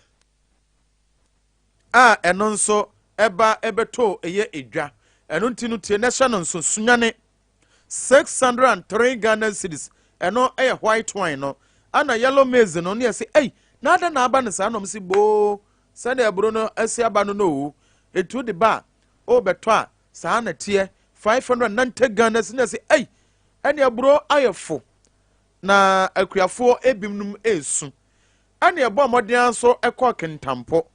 a ɛno nso ɛba ɛbɛtɔ ɛyɛ edwa ɛno nti no tie nɛhyɛ no nso sunyane 603 Ghana cedis ɛno ɛyɛ white wine no ana yellow maize no ne yɛsɛ na ada na aba ne saa nom si boo sɛde aburo no asi aba no no etu de ba o bɛtɔ a saa na tie 590 Ghana cedis ne yɛsɛ ɛne aburo ayɛfo na akuafo ebimnum esu ɛne ɛbɔ mmɔden nso ɛkɔ kentampo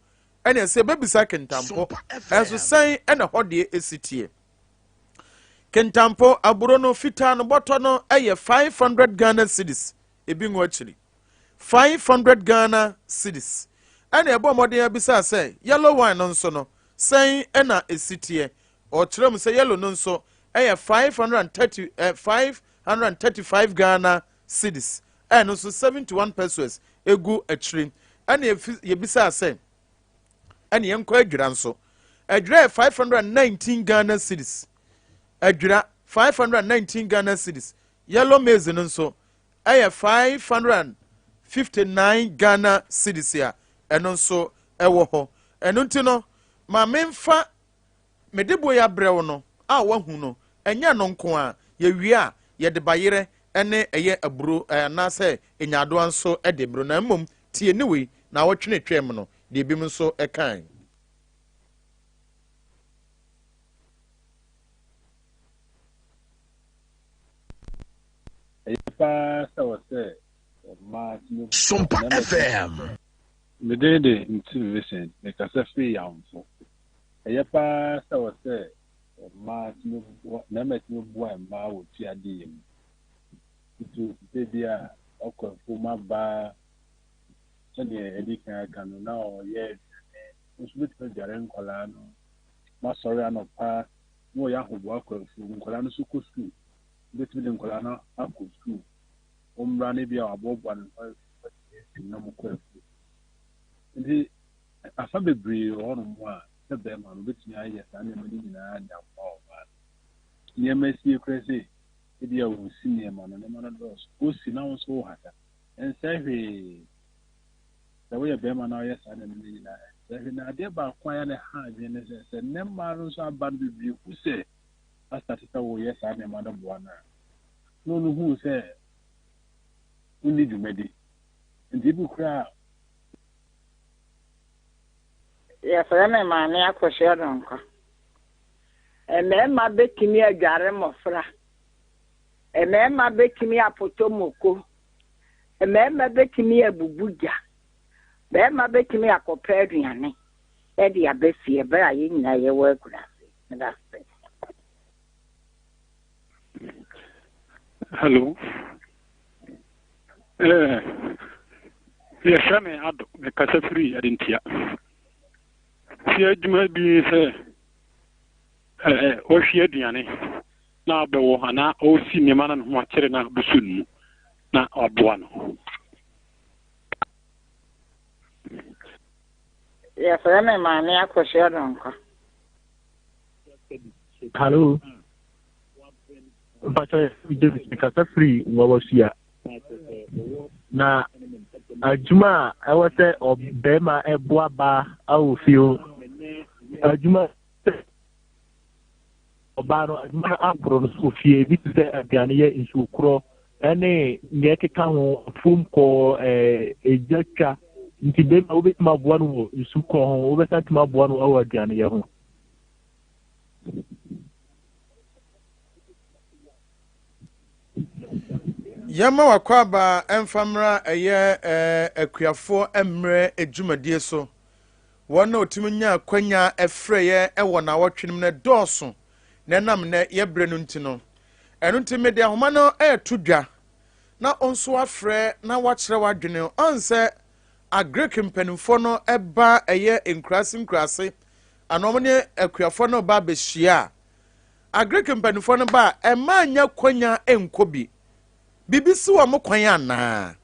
ɛne yɛsɛ bebisa kentampo ɛso sɛn ɛna hɔ deɛ esitie kentampo aburo no fitaa no bɔtɔ no ɛyɛ 500 Ghana cedis ebi ngo akyiri 500 Ghana cedis ɛna ɛbɔ mmɔden abisa sɛ yellow wine no nso no sɛn ɛna esitie ɔkyerɛ mu sɛ yellow no nso ɛyɛ 535 Ghana cedis ɛno nso 71 pesos egu akyiri ana yebisa say ana yenko adwira nso adwira 519 Ghana cedis adwira 519 Ghana cedis yellow maize no nso 559 Ghana cedis ya eno nso ewo ho eno nti no ma memfa medebo ya brew no a wahu no enya no nko a ye wie a ye de bayere ene eye aburo na se enyado anso e de bro na mmom tie ne we na wotwene twem no de bim nso e kan Sompa FM. Medede nti Vincent me kasa fe yamfo. Eyepa sa wo se ma tinu na metinu bua ma wo ti ade yim. Itu bebia okofo ma ba sani edika kanu na o ye usubit ko jare nkola no ma sori anopa mo ya hobo akofo nkola no su ko school betu de nkola no akọ school umra ne bia abobwa no na mo ko ndi afa bebre ono mo a se be ma no betumi aye sa na mani nyina da kwa ba nie mesi krese edia wo sini ma no ne ma no dos o si na wo so hata ense hwe da we be ma na ye sa na mani nyina se hwe na de ba kwa ya ne ha je ne se ne ma no so aban bebre ku se asatita wo ye sa na ma do bo na no no hu se undi jumedi ndi bu kra ya fere ma ne akohye donko ma bekimi adware mofra ma bekimi apotomoko ma bekimi abubuja ma bekimi akopa aduane e de abefie ba aye nyina ye wa kura that's it. Hello. Yes, I'm Ado, the Casa Free, I didn't hear. Here, you might be, or she Diane. Now, the Wohana, O senior man and Macherina Busun, na Abuano. Yes, I'm a man, I could share uncle. Hello. But because I'm free, what was here? Na adwuma a ɛwɔ sɛ ɔbɛrima ɛboa ba awo fio adwuma ɔbaa no adwuma agorɔ no so fie bi te sɛ aduane yɛ nsuokorɔ ɛne nea ɛkeka ho fom kɔɔ egya twa nti bɛrima wobɛtumi aboa no wɔ nsukorɔ ho wobɛsan tumi aboa no wɔ aduane yɛ ho. Yama wakwaba emfamra eye akuafo emre edwumadie so wona otimunya kwanya efreye ewo na wotwenem na dɔɔso na nam na yebre no ntino eno ntime de ahoma no etudwa na onso afrɛ na wakyerɛ wadwene onse agrek mpanimfo no eba eye nkrase anomne akuafo no ba behia agrek mpanimfo no ba emanya kwanya enkobi BBC wa mukwan na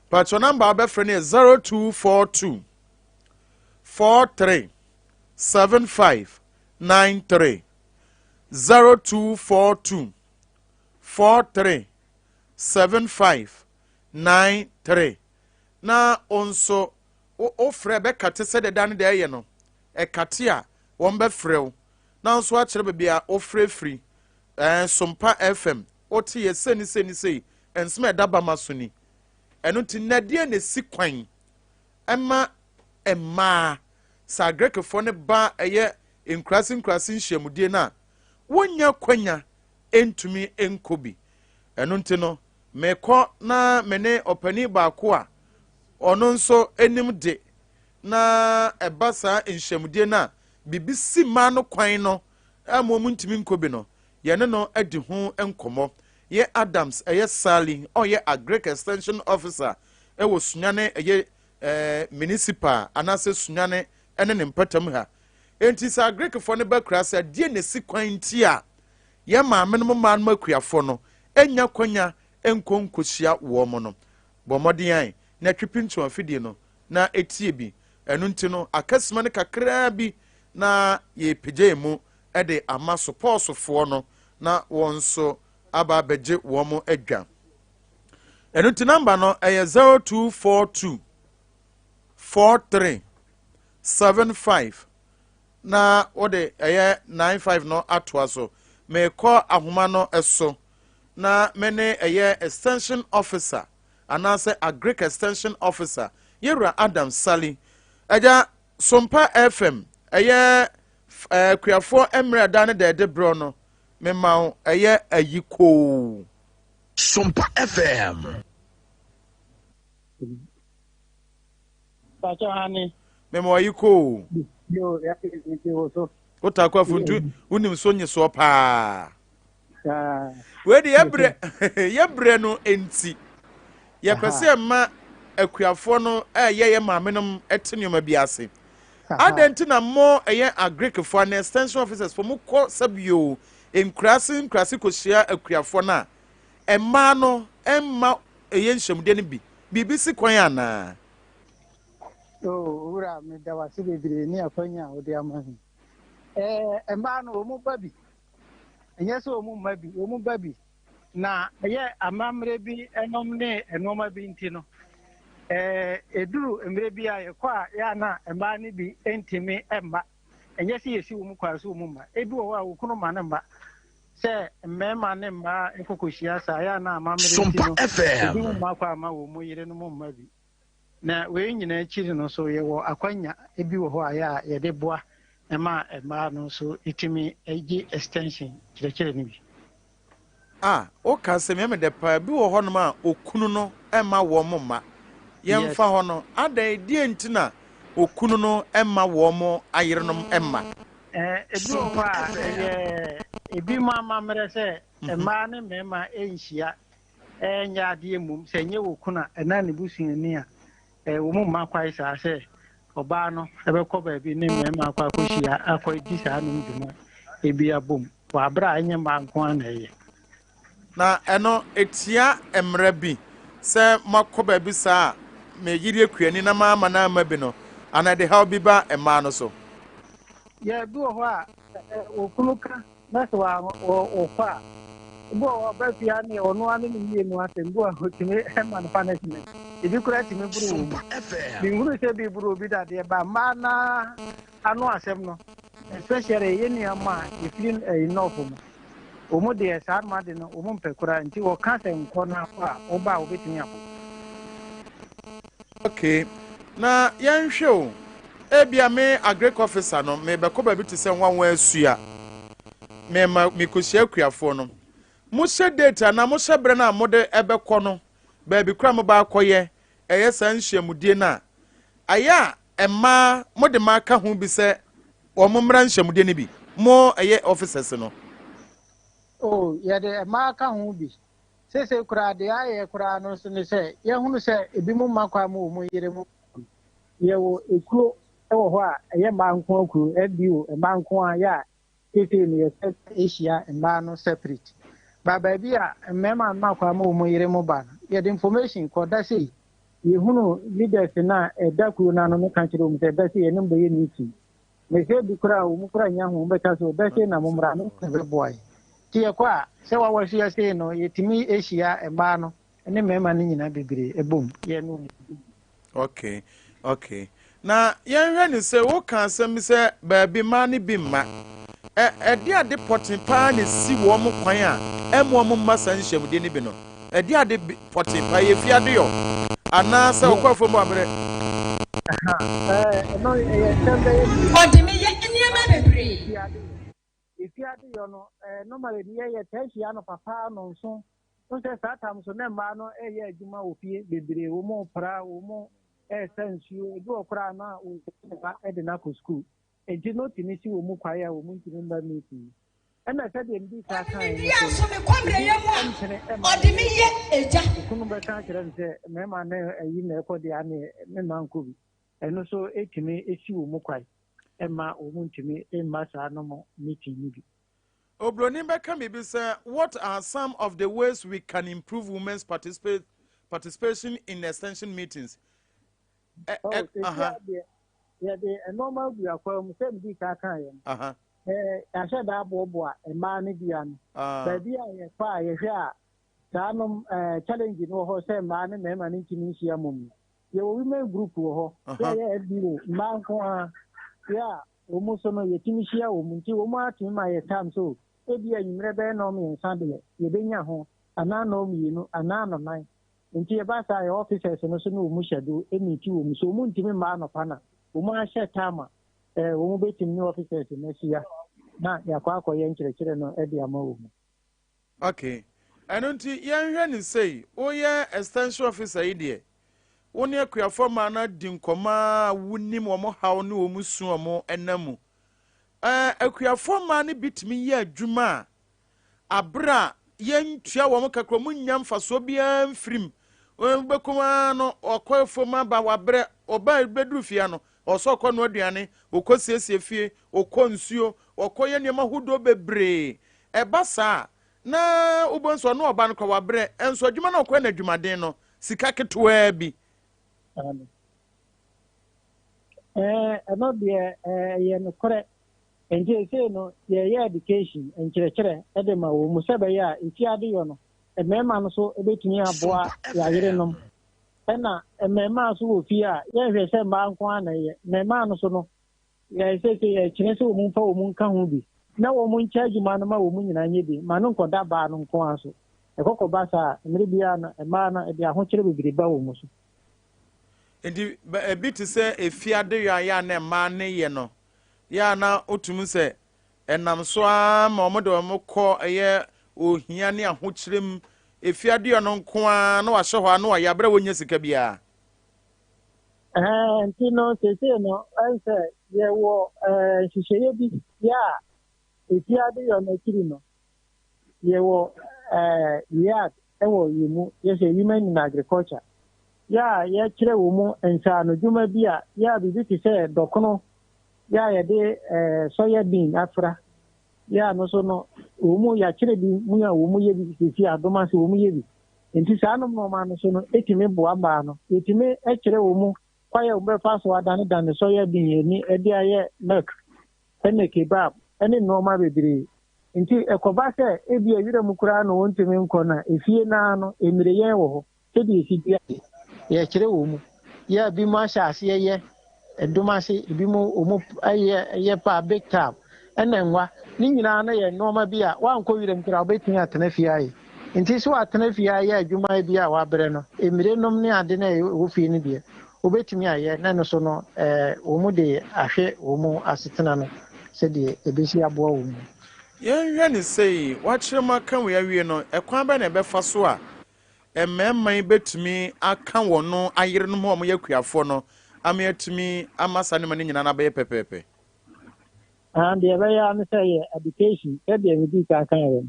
patro number abefre ne 0242 43 75 93 0242 43 75 93 na onso o frɛ be kate se de dan de ye no e kate a won be frɛw na onso a kyerɛ be bia o frɛ free Sompa FM oti ye seni ensme daba masuni eno ti nadie ne sikwan ema sa grekefo ne ba eye nkrasi nhyiamudie na wonya kwanya entumi enkobi eno nti no mekɔ na mene opani baako a ono nso enim de na ebasa nhyiamudie na bibisi ma no kwan no amom ntumi nkobi no ye ne no adi ho enkomo ye Adams eye Sally ye Agrek extension officer ewo Sunyani eye municipal anase Sunyani ene ne mpatam ha enti sa Agrek fo ne ba krasa die ne sikwan ti a ye maame no ma no akuafo no enya kwanya enkonkosia wo mo no bomodian na twipintu afidie no na etie bi enu ntino akasima ne kakra bi na ye pije mu ede ama support fo no na wonso aba beje wo mo adwa enu ti number no 0242 43 75 na ode 95 no atwa so me ko ahoma no eso na mene extension officer anase agric extension officer yera Adam Sally eja Sompa FM kuafo emre da ne de bro no me ma ayiko Sompa FM Pachani me ma ayiko yo ya so otakwa funtu unim so nye so pa we de yebre no enti ye pese ma akuafo no ye maamenom etenoma biase adenti na mo agric for an extension officers for mo ko sabio enkrasi ko hia akuafo na emma no emma nhemde ne bibisi kwan ana ura me da wasi bebire ni akwanya odi amahi emma no mu babi enye so mu babi na amamre bi enom ne enoma bi ntino eduru emre bi aye kwa ya na emba ni bi entimi emba enye si yesi mu kwa so mu ma ebi wo a wokunu ma ne mba se mmema ne mba ekokoshia sa ya na amamre ntino ebi mu ma kwa ma wo mu yire no mu ma bi na we nyina chiri no so ye wo akwanya ebi wo ho aya ye de boa emma no so itimi egi extension kire ni bi o ka se me de pa bi wo ho no ma okunu no emma wo mo ma yemfa ho no ada die ntina okunu no emma wo mo ayerenom emma ebi wo wa ebi mama mere se emma ne mema enhia enya ade mum se nye wokuna ena ne busuani a wo mu ma kwai sa se oba no ebekọ ba bi ne mema akwa koshia akwa di sa no nduma ebi abom wa bra anya ma nko anaye na eno etia emre bi se makoba bi sa me yiri akuani na ma na ama bi no ana de how bi ba ema no so ya bi ho a okunuka na so wa kwa bo wa ba fi ani onu ani ni yenu asembo a hotime ema no punishment ebi kura timi buru bi nguru se bi buru bi da de ba mana anu asem no especially yeni ama ifin enough mo omo de sa ma de no omo mpekura nti wo ka se nko na kwa oba obetimi apo okay na yanhwe o ebia me agric officer no me be ko ba bi te se nwanwa asua me ma me kosia akuafo no mo se data na mo se bre na mo de ebekọ no ba bi kura mo ba akoye san hwamudie na aya emma mo de ma ka ho bi se o mo mra hwamudie ne bi mo officers no ya de ma ka ho bi se kura de aye kura no so ne se ye hunu se ebi mu makwa mu yire mu ye wo ekuro ewo ho a ye ma nko akuro ebiwo ma nko a ya tete ne ye Asia ma no separate baba bi a mmema makwa mu yire mu ba ye the information ko da sei ye hunu leaders na edakuro na no kan kire mu se da sei ye nimbe ye niti me se bi kura mu kura nya ho be ka so da sei na mu mra no be boy tie kwa se wa wasu ya sei no yetimi Asia emba no ene mema ni nyina bibire ebom ye no okay na yenhwe ni se wo kan asem se ba bi ma ni bi ma edi ade potin pa ne si wo mo kwan a emo mo masa nhwamde ni bi no edi ade potin pa ye fi ade yo ana se wo kwafo mo abere no tembe odimi ye niema bebre ifi ade yo no normally ye tension ya no papa no so so se satam so ne ma no ye adwuma ofie bebre wo mo pra wo mo sensu do okra na wo ede na ko school enti no tini si wo mu kwaya wo mu ntini mba meeting ena se de ndi ka kan ya so me kwamre ye mu odimi ye eja kunu be kan kire nse me ma na ayi na ekọ de ane me man ko bi eno so etimi esi wo mu kwai ema wo mu ntimi emma sa no mo meeting ni bi Obroni beka me bi say what are some of the ways we can improve women's participation in extension meetings yɛde normal bi akɔ mu sɛ bi ka kan yɛn yɛahyɛ da aboɔboa mmaa no bia no baabi a yɛfa a yɛhwɛ a saa nom challenge no wɔ hɔ sɛ mmaa ne mmarima no ntumi nhyia mmom yɛwɔ women group wɔ hɔ yɛyɛ fbo mmaa nko a yɛ a wɔn so no yɛtumi hyia wɔn nti wɔn atumi ma yɛ tam so ebi anwummerɛ bɛyɛ na mmiɛnsa deɛ yɛbɛnya ho anaa na mmienu anaa nnan nti yɛba saa yɛ officers no so ne wɔn hyɛ do ɛna ti wɔn so wɔn ntumi mmaa nɔpa na wɔn ahyɛ tam a wɔn bɛtumi ne officers no ahyia na yɛakɔ akɔyɛ nkyerɛkyerɛ no de ama wɔn. Okay ɛno nti yɛnhwɛ ne sei woyɛ extension officer yi deɛ wo ne akuafo ma na di nkɔma a wonim wɔn haw ne wɔn su wɔn ɛnam mu akuafo ma ne bitumi yɛ adwuma a abra yɛntua wɔn kakra mu nya mfasoɔ biara mfirim bɛkuma no ɔkɔ fom aba wabrɛ ɔba bɛduru fie no ɔsɔ ɔkɔ no aduane ɔkɔ siesie fie ɔkɔ nsuo ɔkɔ yɛ nneɛma ahodoɔ bebree ɛba saa na ubonso no ɔba no kɔ wabrɛ ɛnso adwuma no ɔkɔ na adwumaden no sika ketewaa bi ɛno deɛ yɛ nokorɛ nti ɛsei no yɛyɛ education nkyerɛkyerɛ ɛde ma wɔ mu sɛ bɛyɛ a ɛfiade yɔ no mmarima no so ɛbɛtumi aboa yɛayerenom ɛna mmarima nso wɔ fie a yɛhwɛ sɛ mmaa nko a na ɛyɛ mmarima no so no yɛsɛ sɛ yɛkyerɛ sɛ wɔn mfa wɔn nka ho bi na wɔn nkyɛ adwuma no ma wɔn nyinaa nyɛ bi ma no nkɔda baa no nko a so ɛkɔkɔba saa mmerɛ biara no mmaa no ɛde ahokyerɛ bebree ba wɔn so. Nti ebi te sɛ efiade yɔ a yɛ a na mmaa ne yɛ no yɛ na otum sɛ ɛnam so a ma wɔn de wɔn kɔ ɛyɛ ohia ne ahokyerɛ mu efiade yɔ no nko a na wahyɛ hɔ a na wɔyɛ abere wɔnyɛ sika biara. Nti no sese no ɛnsɛ yɛwɔ nhyehyɛeɛ bi yɛ a efiade yɔ no akiri no yɛwɔ yɛad ɛwɔ yɛn mu yɛsɛ women in agriculture yɛ a yɛkyerɛ wɔ mu nsaanodwuma bi a yɛ a biribi te sɛ dɔkono yɛ a yɛde soya bean afra yɛ a no so no wɔ mu yɛakyerɛ bi mu a wɔ mu yɛ bi sisi adom ase wɔ mu yɛ bi nti saa nom nɔɔma no so no ɛtumi boa mbaa no yɛtumi kyerɛ wɔ mu kwayɛ wɔbɛfa so adanedane soya bean ani ɛde ayɛ milk ɛne kebab ɛne nneɛma bebree nti ɛkɔba sɛ ebi awira mu koraa na wɔntumi nkɔ na efie naa no emire yɛn wɔ hɔ sɛdeɛ esi bia yɛkyerɛ wɔ mu yɛ bi mu ahyɛ aseɛ yɛ ɛdom ase ebi mu ɔmo ayɛ pa big tab ɛna nwa ne nyinaa no yɛ nneɛma bi a wankɔ wira mu koraa wobɛtumi atena fie ayɛ nti so atena fie ayɛ adwuma bi a wabrɛ no emire nom ne ade na ɛwɔ fie no deɛ wobɛtumi ayɛ na no so no wɔn de ahwɛ wɔn asetena no sɛdeɛ ebesi aboa wɔn mu. Yɛnhwɛ ne sei wakyerɛ mu aka wɔ awie no ɛkwan bɛ na ɛbɛfa so a mmarima bɛtumi aka wɔn no ayere no mu a wɔyɛ kuafoɔ no ama yɛtumi ama saa nneɛma no nyinaa na bɛyɛ pɛpɛɛpɛ. Deɛ ɛbɛyɛ ano sɛ yɛ education sɛdeɛ medi ka aka yɛ no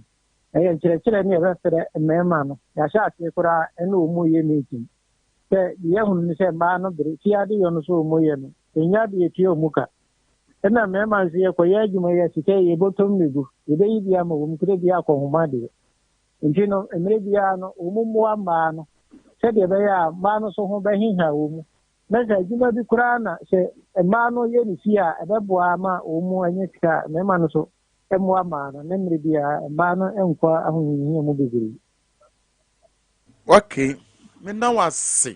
ɛyɛ nkyerɛkyerɛ ne yɛbɛfrɛ mmarima no yɛahyɛ aseɛ koraa ɛne wɔn yɛ meeting sɛ yɛhunu no sɛ mmaa no bere fiade yɛ no so wɔn yɛ no ɛnya de yɛtua wɔn ka ɛna mmarima nso yɛkɔyɛ adwuma yɛ sika yɛbɔtɔm ne gu yɛbɛyi bi ama wɔn kura bi akɔ nhoma deɛ nti no mmerɛ biara no wɔn mmoa mmaa no sɛdeɛ ɛbɛyɛ a mmaa no so ho bɛheha wɔn mu na sɛ adwuma bi koraa na sɛ mmaa no yɛ ne fie a ɛbɛboa ama wɔn mu anya sika mmarima no so mmoa mmaa no na mmerɛ biara mmaa no nkɔ ahohihia mu bebree. Okay mena wase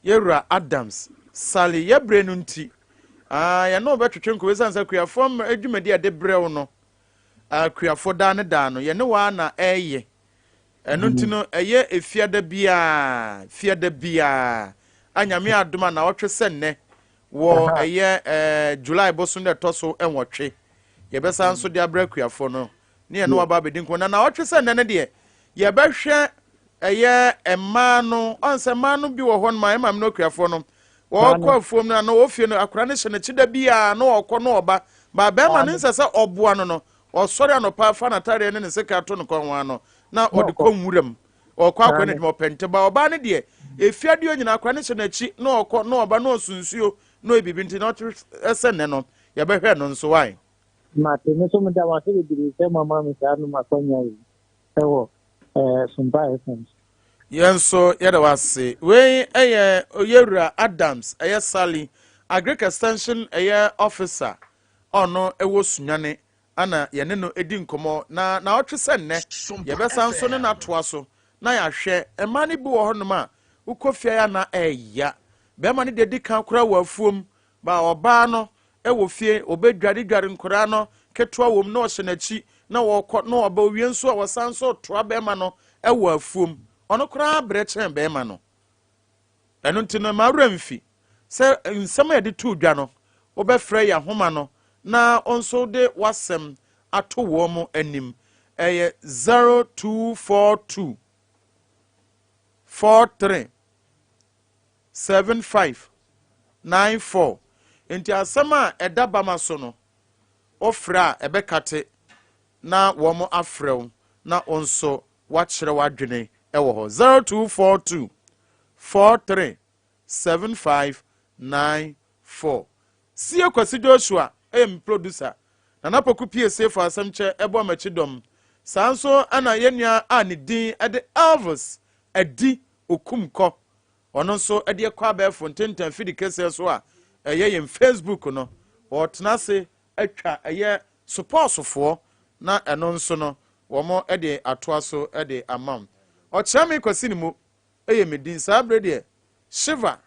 yɛwura Adams Sally yɛbrɛ no nti yɛno bɛtwetwe nkɔwɛ san sɛ kuafoɔ adwumadi a de brɛw no kuafoɔ daa ne daa no yɛne waa na ɛyɛ ɛno nti no ɛyɛ efiada biaa anyame adoma na wɔtwe sɛ nnɛ wɔ ɛyɛ July boso no ɛtɔ so ɛnwɔtwe yɛbɛsa nso de abrɛ kuafoɔ no ne yɛne waba abɛdi nkɔ na wɔtwe sɛ nnɛ no deɛ yɛbɛhwɛ ɛyɛ mmaa no ɔnsɛ mmaa no bi wɔ hɔ no ma ɛma no kuafoɔ no wɔkɔ afuom no na wɔfie no akora ne hyɛ n'akyi da biaa na wɔkɔ no ɔba ba bɛrima no nsɛ sɛ ɔboa no no ɔsɔre anɔpa fa n'atareɛ ne ne sika to no kɔnwa no na ɔde kɔ nwuram ɔkɔ akɔ ne dwuma ɔpɛnte ba ɔbaa ne deɛ efiadeɛ nyina akora ne hyɛ n'akyi na ɔkɔ na ɔba na ɔsunsuo na ebibi nti na ɔte ɛsɛ nnɛ no yɛbɛhwɛ no nso wae. mate me so me da wase bebree sɛ mama me saa no makwanya yi ɛwɔ Sompa FM. Yenso yada wase we oyewura Adams Sally agric extension officer ono ewo Sunyani ana yene no edi nkomo na otwese nne yebesa nso ne na toa so na ya hwe emane bi wo honom a ukofia ya na eya be ma ne dedi kan kora wa afuom ba oba no ewo fie obedware nkora no ketwa wom na ohyenachi na wo na oba wie nso a wasanso toa be ma no ewo afuom ono kora brechen be ma no eno ntino ma wramfi se nsema yede tu dwa no obefrɛ ya homa no na onso de wasem ato wo mo anim 0242 43 75 94 enti asema edaba maso no ofra ebekate na wo mo afrew na onso wachire wadwene ewo ho 0242 43 75 94 Sie Kwasi Joshua producer na napoku PSA for asamche ebo machidom sanso ana yenua ani din ede Elvis edi okumko ono so ede ekwa abefo ntenten fidi kese so a yem Facebook no otna se atwa supportfo na eno nso no womo ede atoa so ede amam ochami Kwasi ni mu medin sa brede Shiva